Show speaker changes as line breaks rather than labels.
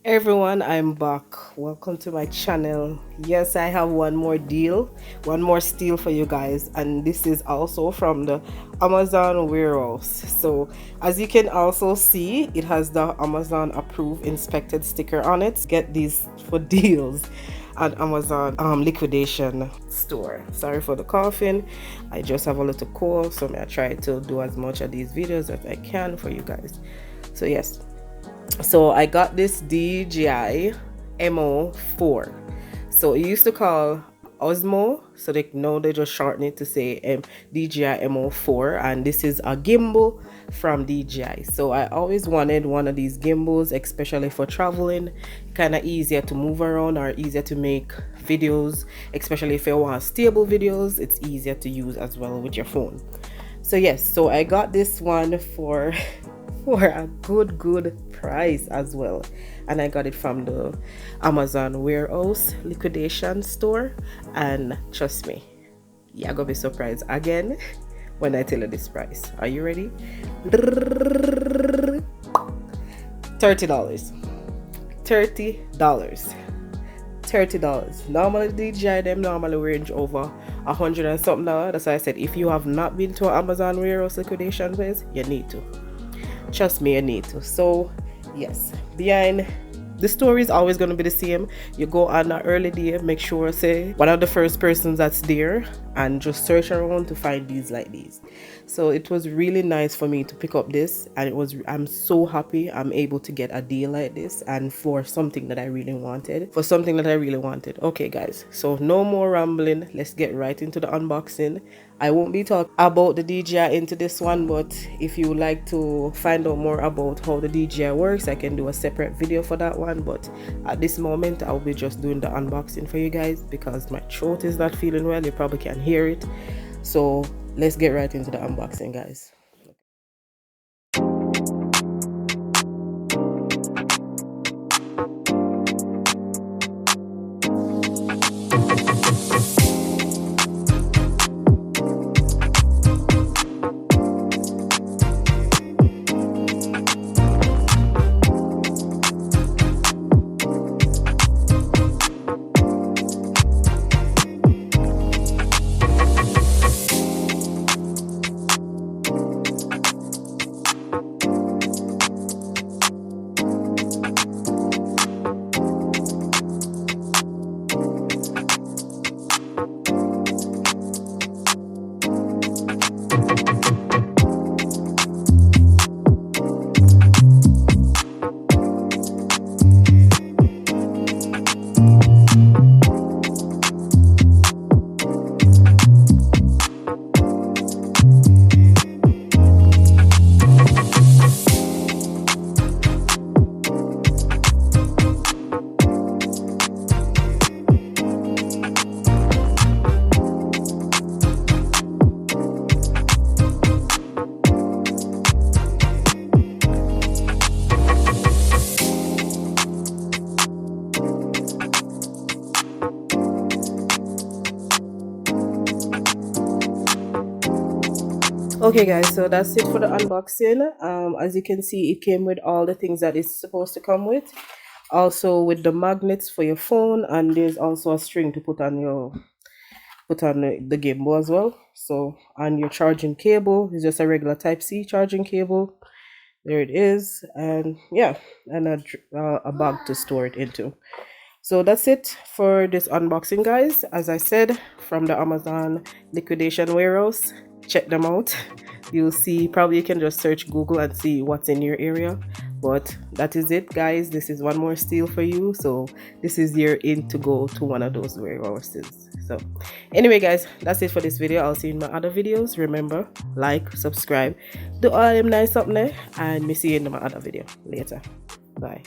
Everyone, I'm back. Welcome to my channel. Yes, I have one more steal for you guys, and this is also from the Amazon warehouse. So as you can also see, it has the Amazon approved inspected sticker on it. Get these for deals at Amazon liquidation store. Sorry for the coughing. I just have a little cold, so I try to do as much of these videos as I can for you guys. So yes, so I got this DJI MO4. So it used to call Osmo, so they just shorten it to say DJI MO4, and this is a gimbal from DJI. So I always wanted one of these gimbals, especially for traveling. Kind of easier to move around or easier to make videos, especially if you want stable videos. It's easier to use as well with your phone. So yes, so I got this one for a good price as well, and I got it from the Amazon warehouse liquidation store, and trust me, you're gonna be surprised again when I tell you this price. Are you ready? $30. $30. Normally DJI them normally range over $100 and something. That's why I said if you have not been to an Amazon warehouse liquidation place, you need to. Trust me, you need to. So yes, behind the story is always going to be the same. You go on an early day, make sure say one of the first persons that's there, and just search around to find these like these. So it was really nice for me to pick up this, and I'm so happy I'm able to get a deal like this, and for something that I really wanted. Okay guys, so no more rambling, let's get right into the unboxing. I won't be talking about the DJI into this one, but if you would like to find out more about how the DJI works, I can do a separate video for that one. But at this moment I'll be just doing the unboxing for you guys because my throat is not feeling well. You probably can hear it. So let's get right into the unboxing, guys. Okay guys, so that's it for the unboxing. As you can see, it came with all the things that it's supposed to come with, also with the magnets for your phone, and there's also a string to put on the gimbal as well. So, and your charging cable is just a regular Type-C charging cable. There it is, and yeah, and a bag to store it into. So that's it for this unboxing, guys. As I said, from the Amazon liquidation warehouse, check them out. You'll see, probably you can just search Google and see what's in your area. But that is it, guys. This is one more steal for you. So this is your in to go to one of those warehouses. So anyway, guys, that's it for this video. I'll see you in my other videos. Remember, like, subscribe, do all them nice up there, and me see you in my other video later. Bye.